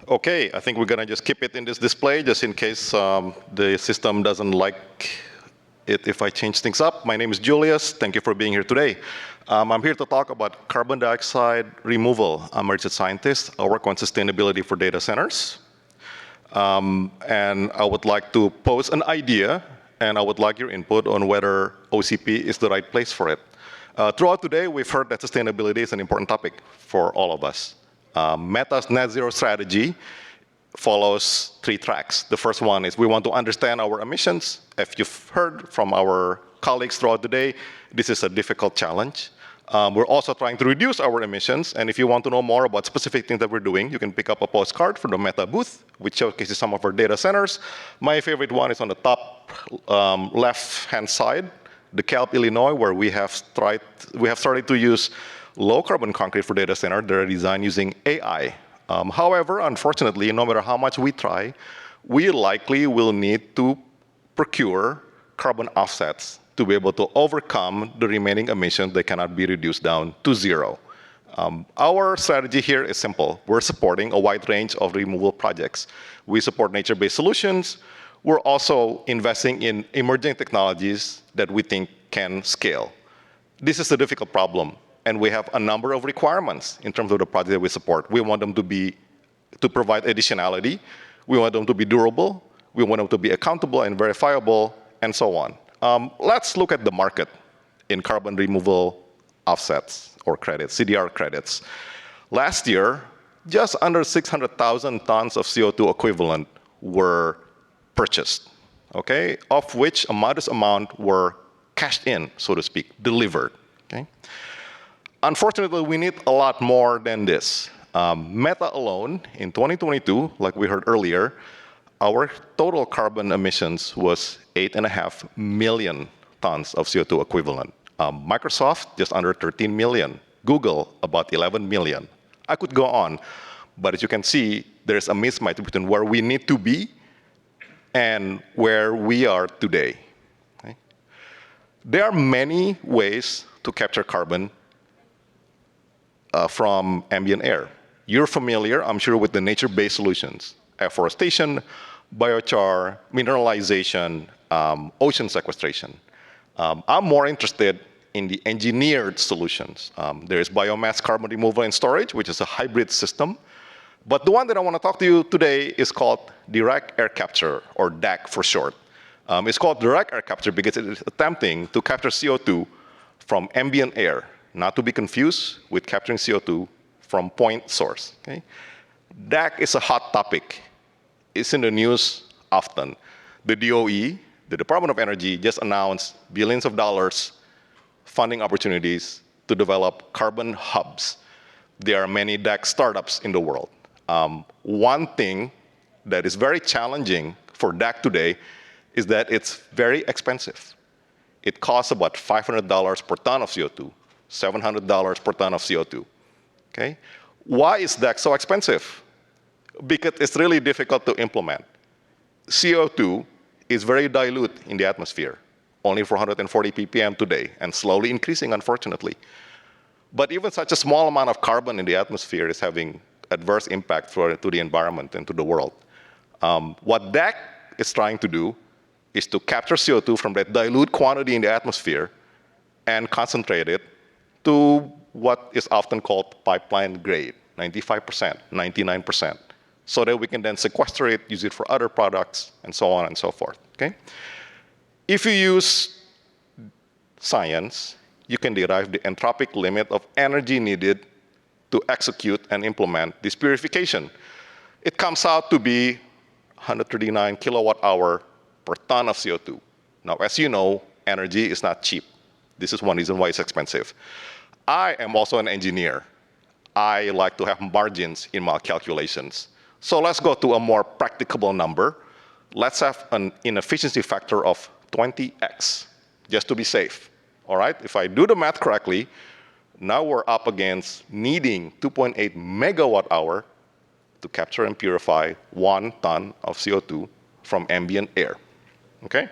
Okay, I think we're gonna just keep it in this display just in case the system doesn't like it if I change things up. My name is Julius. Thank you for being here today. I'm here to talk about carbon dioxide removal. I'm a research scientist. I work on sustainability for data centers. And I would like to pose an idea, and I would like your input on whether OCP is the right place for it. Throughout today, we've heard that sustainability is an important topic for all of us. Meta's net zero strategy follows 3 tracks. The first one is we want to understand our emissions. If you've heard from our colleagues throughout the day, this is a difficult challenge. We're also trying to reduce our emissions, and if you want to know more about specific things that we're doing, you can pick up a postcard from the Meta booth, which showcases some of our data centers. My favorite one is on the top left-hand side, DeKalb, Illinois, where we have started to use low-carbon concrete for data center. They're designed using AI. However, unfortunately, no matter how much we try, we likely will need to procure carbon offsets to be able to overcome the remaining emissions that cannot be reduced down to 0. Our strategy here is simple. We're supporting a wide range of removal projects. We support nature-based solutions. We're also investing in emerging technologies that we think can scale. This is a difficult problem, and we have a number of requirements in terms of the project that we support. We want them to provide additionality. We want them to be durable. We want them to be accountable and verifiable, and so on. Let's look at the market in carbon removal offsets or credits, CDR credits. Last year, just under 600,000 tons of CO2 equivalent were purchased, okay? Of which a modest amount were cashed in, so to speak, delivered, okay? Unfortunately, we need a lot more than this. Meta alone, in 2022, like we heard earlier, our total carbon emissions was 8.5 million tons of CO2 equivalent. Microsoft, just under 13 million. Google, about 11 million. I could go on, but as you can see, there's a mismatch between where we need to be and where we are today. Okay? There are many ways to capture carbon from ambient air. You're familiar, I'm sure, with the nature-based solutions: afforestation, biochar, mineralization, ocean sequestration. I'm more interested in the engineered solutions. There is biomass carbon removal and storage, which is a hybrid system. But the one that I want to talk to you today is called direct air capture, or DAC for short. It's called direct air capture because it is attempting to capture CO2 from ambient air, not to be confused with capturing CO2 from point source. Okay? DAC is a hot topic. It's in the news often. The DOE, the Department of Energy, just announced billions of dollars funding opportunities to develop carbon hubs. There are many DAC startups in the world. One thing that is very challenging for DAC today is that it's very expensive. It costs about $500 per ton of CO2, $700 per ton of CO2. Okay? Why is DAC so expensive? Because it's really difficult to implement. CO2 is very dilute in the atmosphere, only 440 ppm today, and slowly increasing, unfortunately. But even such a small amount of carbon in the atmosphere is having adverse impact to the environment and to the world. What DAC is trying to do is to capture CO2 from that dilute quantity in the atmosphere and concentrate it to what is often called pipeline grade, 95%, 99%, so that we can then sequester it, use it for other products, and so on and so forth, okay? If you use science, you can derive the entropic limit of energy needed to execute and implement this purification. It comes out to be 139 kilowatt hour per ton of CO2. Now, as you know, energy is not cheap. This is one reason why it's expensive. I am also an engineer. I like to have margins in my calculations. So let's go to a more practicable number. Let's have an inefficiency factor of 20x, just to be safe. All right? If I do the math correctly, now we're up against needing 2.8 megawatt hour to capture and purify 1 ton of CO2 from ambient air. Okay?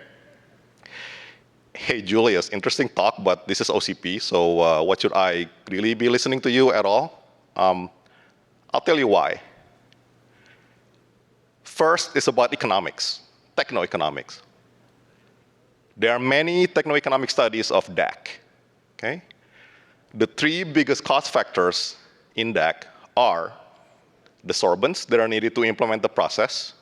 Hey, Julius, interesting talk, but this is OCP, so what should I really be listening to you at all? I'll tell you why. First is about economics, techno-economics. There are many techno-economic studies of DAC. Okay? The three biggest cost factors in DAC are the sorbents that are needed to implement the process,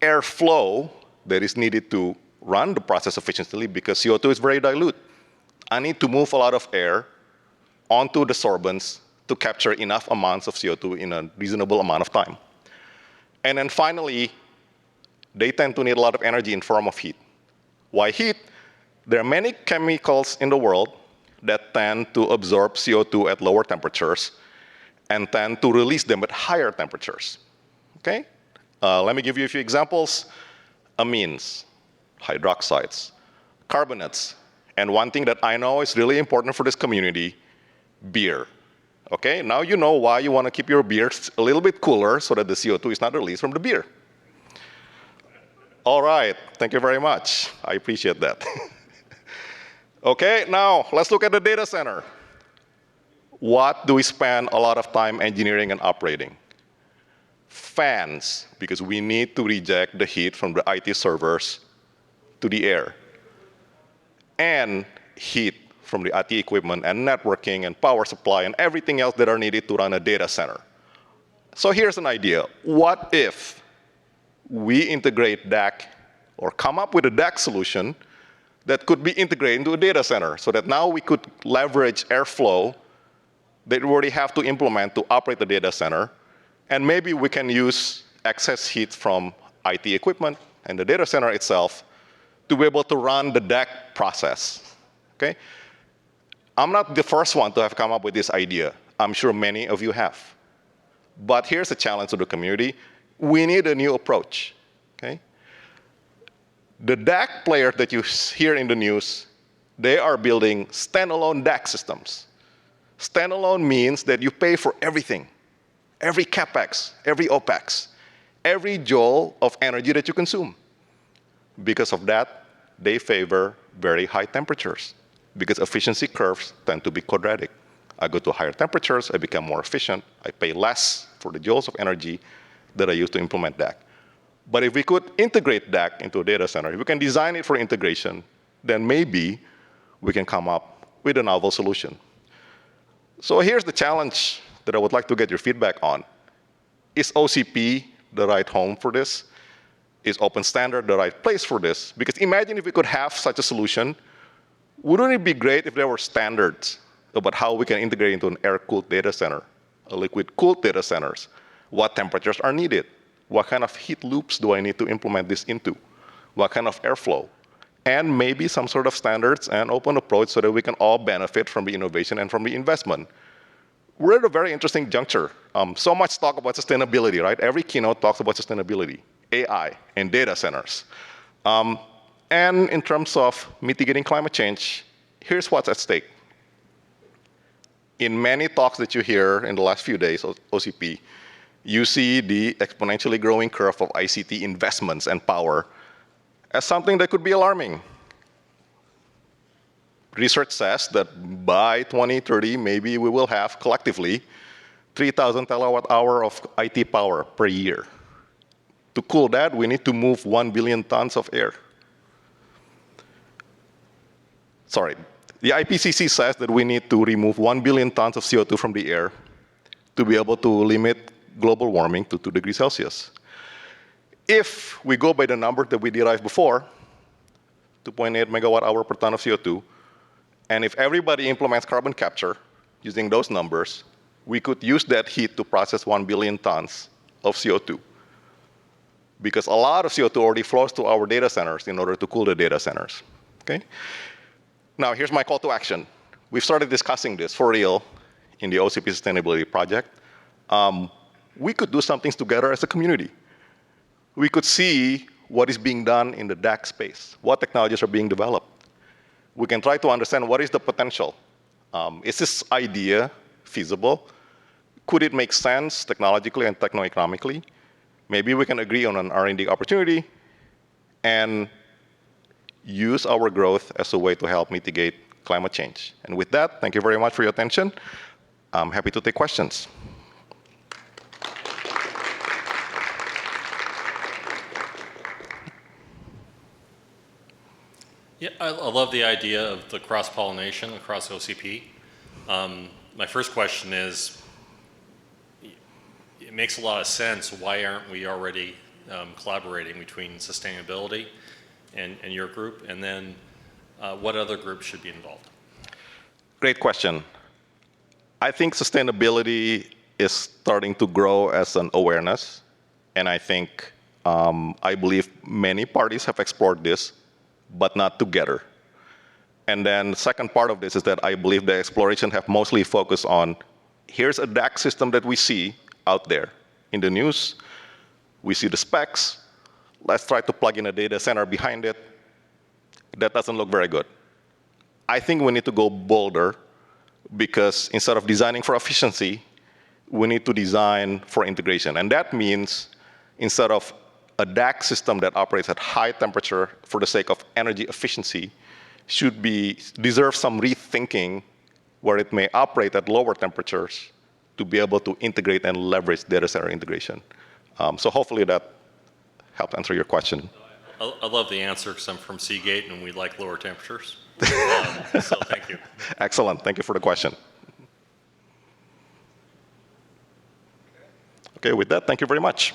airflow that is needed to run the process efficiently because CO2 is very dilute. I need to move a lot of air onto the sorbents to capture enough amounts of CO2 in a reasonable amount of time. And then finally, they tend to need a lot of energy in form of heat. Why heat? There are many chemicals in the world that tend to absorb CO2 at lower temperatures and tend to release them at higher temperatures. Okay? Let me give you a few examples. Amines, hydroxides, carbonates, and one thing that I know is really important for this community, beer. Okay, now you know why you want to keep your beer a little bit cooler so that the CO2 is not released from the beer. All right, thank you very much. I appreciate that. Okay, now let's look at the data center. What do we spend a lot of time engineering and operating? Fans, because we need to reject the heat from the IT servers to the air. And heat from the IT equipment and networking and power supply and everything else that are needed to run a data center. So here's an idea. What if we integrate DAC or come up with a DAC solution that could be integrated into a data center so that now we could leverage airflow that we already have to implement to operate the data center, and maybe we can use excess heat from IT equipment and the data center itself to be able to run the DAC process, okay? I'm not the first one to have come up with this idea. I'm sure many of you have. But here's a challenge to the community. We need a new approach, okay? The DAC players that you hear in the news, they are building standalone DAC systems. Standalone means that you pay for everything, every CapEx, every OpEx, every joule of energy that you consume. Because of that, they favor very high temperatures because efficiency curves tend to be quadratic. I go to higher temperatures, I become more efficient, I pay less for the joules of energy that I use to implement DAC. But if we could integrate DAC into a data center, if we can design it for integration, then maybe we can come up with a novel solution. So here's the challenge that I would like to get your feedback on. Is OCP the right home for this? Is open standard the right place for this? Because imagine if we could have such a solution. Wouldn't it be great if there were standards about how we can integrate into an air-cooled data center, a liquid-cooled data centers? What temperatures are needed? What kind of heat loops do I need to implement this into? What kind of airflow? And maybe some sort of standards and open approach so that we can all benefit from the innovation and from the investment. We're at a very interesting juncture. So much talk about sustainability, right? Every keynote talks about sustainability, AI, and data centers. And in terms of mitigating climate change, here's what's at stake. In many talks that you hear in the last few days, OCP, you see the exponentially growing curve of ICT investments and power as something that could be alarming. Research says that by 2030, maybe we will have collectively 3,000 terawatt-hour of IT power per year. To cool that, we need to move 1 billion tons of air. Sorry, the IPCC says that we need to remove 1 billion tons of CO2 from the air to be able to limit global warming to 2 degrees Celsius. If we go by the number that we derived before, 2.8 megawatt hour per ton of CO2, and if everybody implements carbon capture using those numbers, we could use that heat to process 1 billion tons of CO2. Because a lot of CO2 already flows to our data centers in order to cool the data centers, okay? Now, here's my call to action. We've started discussing this for real in the OCP Sustainability Project. We could do some things together as a community. We could see what is being done in the DAC space, what technologies are being developed. We can try to understand what is the potential. Is this idea feasible? Could it make sense technologically and techno-economically? Maybe we can agree on an R&D opportunity and use our growth as a way to help mitigate climate change. And with that, thank you very much for your attention. I'm happy to take questions. Yeah, I love the idea of the cross-pollination across OCP. My first question is, it makes a lot of sense. Why aren't we already collaborating between sustainability and your group? And then what other groups should be involved? Great question. I think sustainability is starting to grow as an awareness. And I think, I believe many parties have explored this, but not together. And then the second part of this is that I believe the exploration have mostly focused on, here's a DAC system that we see out there in the news. We see the specs. Let's try to plug in a data center behind it. That doesn't look very good. I think we need to go bolder, because instead of designing for efficiency, we need to design for integration. And that means instead of a DAC system that operates at high temperature for the sake of energy efficiency, deserve some rethinking where it may operate at lower temperatures to be able to integrate and leverage data center integration. So hopefully that helped answer your question. I love the answer because I'm from Seagate and we like lower temperatures. So thank you. Excellent. Thank you for the question. Okay, with that, thank you very much.